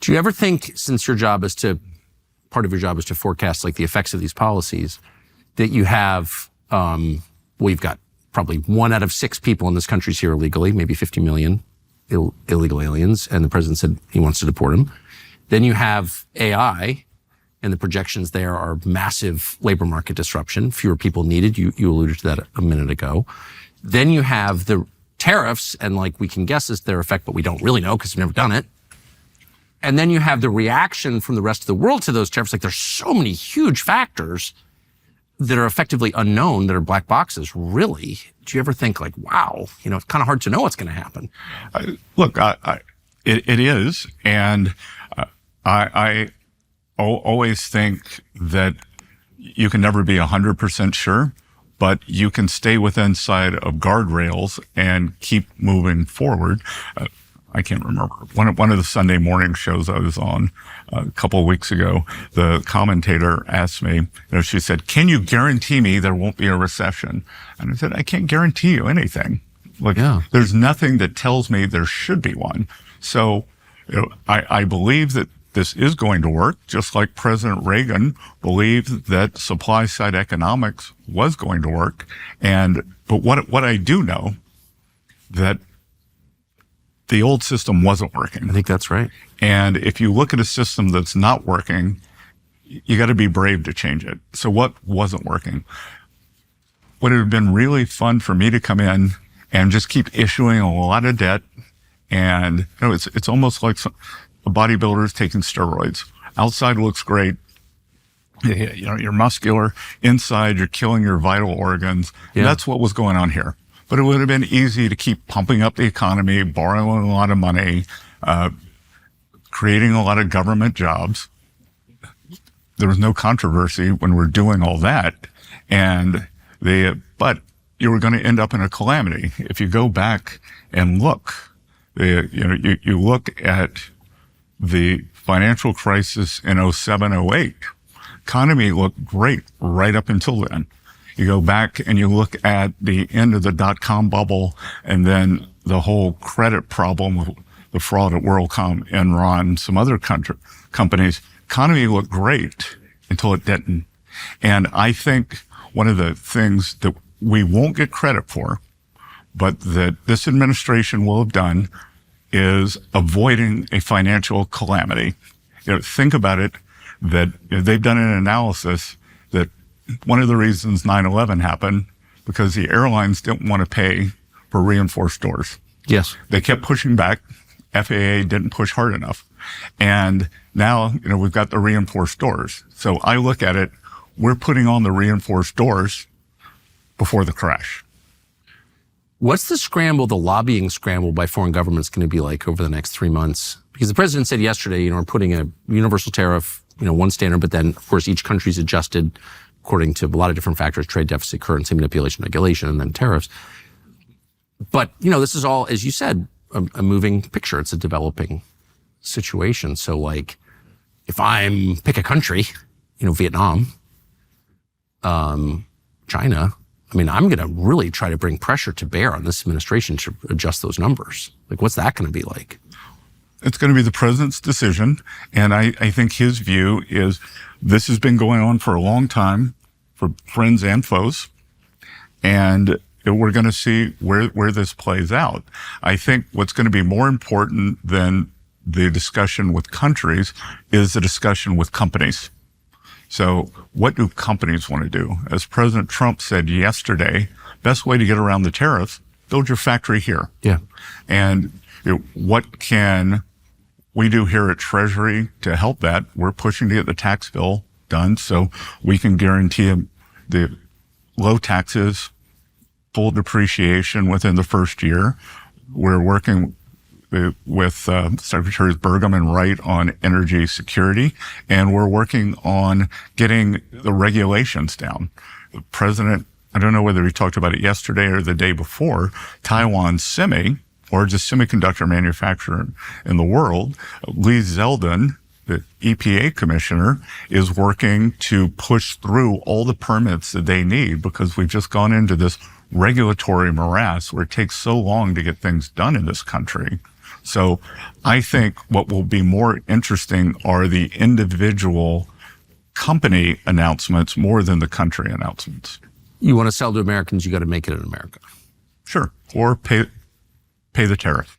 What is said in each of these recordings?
Do you ever think, since your job is part of your job is to forecast like the effects of these policies, that you have, you've got probably 1 out of 6 people in this country here illegally, maybe 50 million illegal aliens, and the president said he wants to deport them. Then you have AI, and the projections there are massive labor market disruption, fewer people needed. You alluded to that a minute ago. Then you have the tariffs, and like we can guess is their effect, but we don't really know because we've never done it. And then you have the reaction from the rest of the world to those tariffs. Like there's so many huge factors that are effectively unknown, that are black boxes, really. Do you ever think like, wow, it's kind of hard to know what's going to happen? Look, it is. And I always think that you can never be 100% sure, but you can stay within sight of guardrails and keep moving forward. I can't remember. One of the Sunday morning shows I was on a couple of weeks ago, the commentator asked me, she said, "Can you guarantee me there won't be a recession?" And I said, "I can't guarantee you anything. There's nothing that tells me there should be one." So I believe that this is going to work, just like President Reagan believed that supply side economics was going to work. But what I do know, that the old system wasn't working. I think that's right. And if you look at a system that's not working, you got to be brave to change it. So what wasn't working? Would it have been really fun for me to come in and just keep issuing a lot of debt? And it's almost like a bodybuilder is taking steroids. Outside looks great. You're muscular. Inside, you're killing your vital organs. Yeah. That's what was going on here. But it would have been easy to keep pumping up the economy, borrowing a lot of money, creating a lot of government jobs. There was no controversy when we're doing all that. But you were going to end up in a calamity. If you go back and look, you look at the financial crisis in 07, 08, economy looked great right up until then. You go back and you look at the end of the dot-com bubble and then the whole credit problem with the fraud at WorldCom, Enron, some other companies. Economy looked great until it didn't. And I think one of the things that we won't get credit for, but that this administration will have done, is avoiding a financial calamity. Think about it, that they've done an analysis that one of the reasons 9/11 happened because the airlines didn't want to pay for reinforced doors. Yes. They kept pushing back. FAA didn't push hard enough. And now, we've got the reinforced doors. So I look at it, we're putting on the reinforced doors before the crash. What's the scramble, the lobbying scramble by foreign governments going to be like over the next 3 months? Because the president said yesterday, we're putting a universal tariff, one standard, but then of course each country's adjusted according to a lot of different factors, trade deficit, currency manipulation, regulation, and then tariffs. But, this is all, as you said, a moving picture. It's a developing situation. So like, if pick a country, Vietnam, China, I'm going to really try to bring pressure to bear on this administration to adjust those numbers. Like, what's that going to be like? It's going to be the president's decision. And I think his view is this has been going on for a long time for friends and foes. And we're going to see where this plays out. I think what's going to be more important than the discussion with countries is the discussion with companies. So what do companies want to do? As President Trump said yesterday, best way to get around the tariffs, build your factory here. Yeah. And what can we do here at Treasury to help that? We're pushing to get the tax bill done so we can guarantee the low taxes, full depreciation within the first year. We're working with Secretaries Burgum and Wright on energy security, and we're working on getting the regulations down. The president, I don't know whether he talked about it yesterday or the day before, Taiwan Semi, largest semiconductor manufacturer in the world, Lee Zeldin, the EPA commissioner, is working to push through all the permits that they need because we've just gone into this regulatory morass where it takes so long to get things done in this country. So I think what will be more interesting are the individual company announcements more than the country announcements. You want to sell to Americans, you got to make it in America. Sure. Or pay the tariff.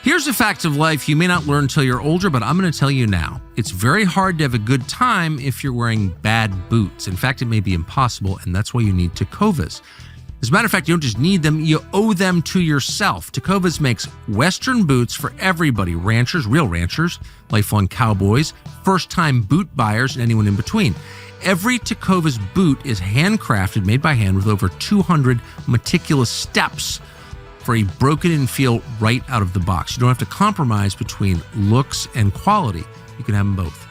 Here's the facts of life you may not learn until you're older, but I'm going to tell you now. It's very hard to have a good time if you're wearing bad boots. In fact, it may be impossible, and that's why you need Tecovas. As a matter of fact, you don't just need them, you owe them to yourself. Tecovas makes Western boots for everybody, ranchers, real ranchers, lifelong cowboys, first-time boot buyers, and anyone in between. Every Tecovas boot is handcrafted, made by hand, with over 200 meticulous steps for a broken-in feel right out of the box. You don't have to compromise between looks and quality. You can have them both.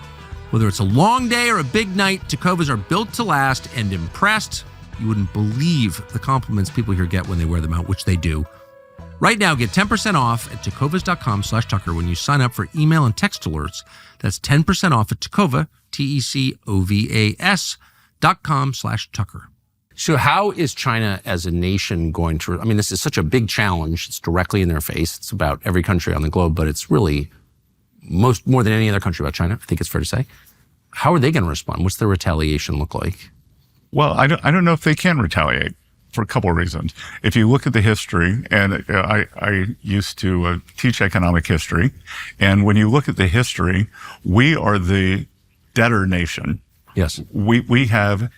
Whether it's a long day or a big night, Tecovas are built to last and impressed. You wouldn't believe the compliments people here get when they wear them out, which they do. Right now, get 10% off at tecovas.com/Tucker when you sign up for email and text alerts. That's 10% off at Tecova, TECOVAS.com/Tucker. So how is China as a nation going to, I mean, this is such a big challenge. It's directly in their face. It's about every country on the globe, but it's really more than any other country about China, I think it's fair to say. How are they going to respond? What's their retaliation look like? Well, I don't know if they can retaliate for a couple of reasons. If you look at the history, and I used to teach economic history, and when you look at the history, we are the debtor nation. Yes. We have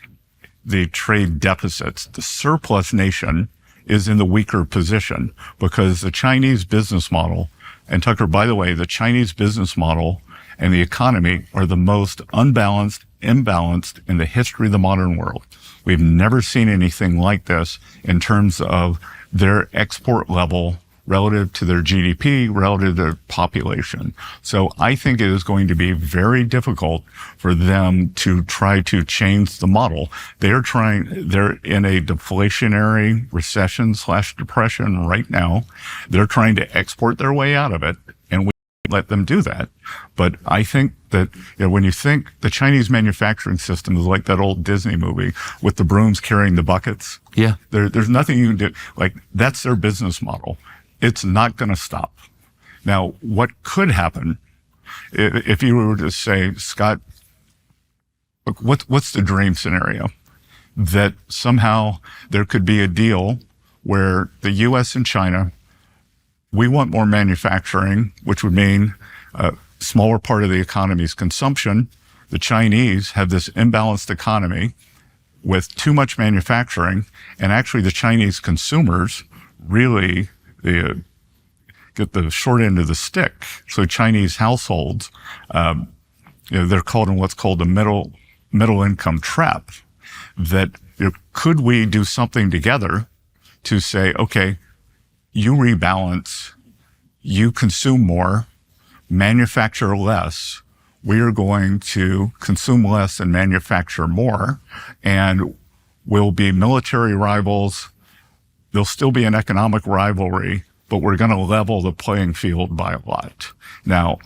the trade deficits. The surplus nation is in the weaker position because the Chinese business model, and Tucker, by the way, the Chinese business model and the economy are the most unbalanced, imbalanced in the history of the modern world. We've never seen anything like this in terms of their export level relative to their GDP, relative to their population. So I think it is going to be very difficult for them to try to change the model. They're in a deflationary recession/depression right now. They're trying to export their way out of it, and we let them do that. But I think that when you think the Chinese manufacturing system is like that old Disney movie with the brooms carrying the buckets. Yeah. There's nothing you can do. Like, that's their business model. It's not going to stop. Now, what could happen if you were to say, Scott, look, what's the dream scenario? That somehow there could be a deal where the U.S. and China, we want more manufacturing, which would mean a smaller part of the economy's consumption. The Chinese have this imbalanced economy with too much manufacturing, and actually the Chinese consumers really get the short end of the stick. So Chinese households, they're called in what's called the middle income trap. That could we do something together to say, okay, you rebalance, you consume more, manufacture less. We are going to consume less and manufacture more, and we'll be military rivals. There'll still be an economic rivalry, but we're going to level the playing field by a lot. Now,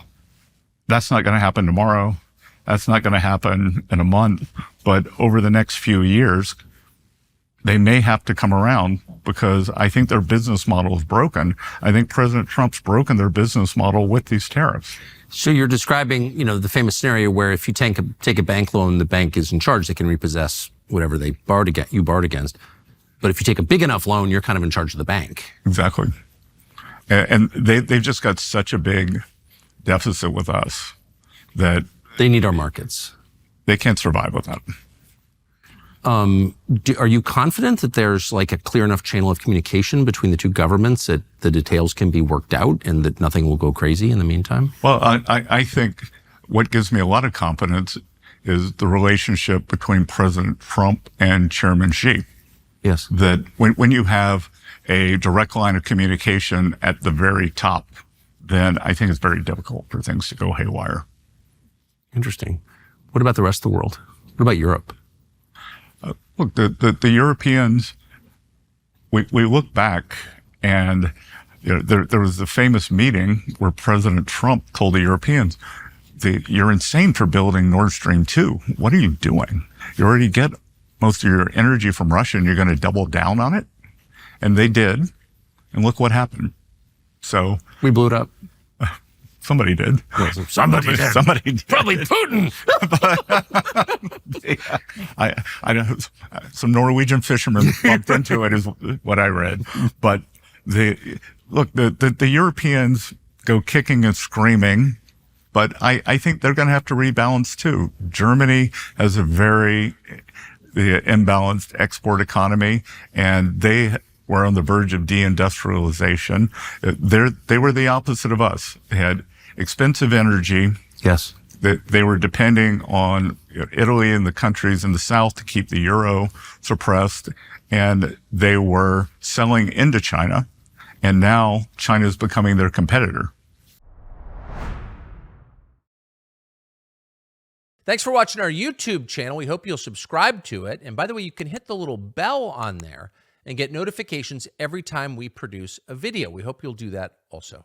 that's not going to happen tomorrow. That's not going to happen in a month. But over the next few years, they may have to come around because I think their business model is broken. I think President Trump's broken their business model with these tariffs. So you're describing, the famous scenario where if you take a bank loan, the bank is in charge. They can repossess whatever you borrowed against. But if you take a big enough loan, you're kind of in charge of the bank. Exactly. And they've just got such a big deficit with us that they need our markets. They can't survive without them. Are you confident that there's like a clear enough channel of communication between the two governments that the details can be worked out and that nothing will go crazy in the meantime? Well, I think what gives me a lot of confidence is the relationship between President Trump and Chairman Xi. Yes. That when you have a direct line of communication at the very top, then I think it's very difficult for things to go haywire. Interesting. What about the rest of the world? What about Europe? Look, the Europeans, we look back and there was the famous meeting where President Trump told the Europeans, you're insane for building Nord Stream 2. What are you doing? You already get most of your energy from Russia and you're going to double down on it? And they did. And look what happened. So we blew it up. somebody did. Somebody did. Somebody did. Probably Putin. I know some Norwegian fishermen bumped into it, is what I read. But the Europeans go kicking and screaming, but I think they're going to have to rebalance too. Germany has a very imbalanced export economy, and they were on the verge of deindustrialization. They were the opposite of us. They had expensive energy. Yes. They were depending on Italy and the countries in the south to keep the euro suppressed, and they were selling into China, and now China is becoming their competitor. Thanks for watching our YouTube channel. We hope you'll subscribe to it. And by the way, you can hit the little bell on there and get notifications every time we produce a video. We hope you'll do that also.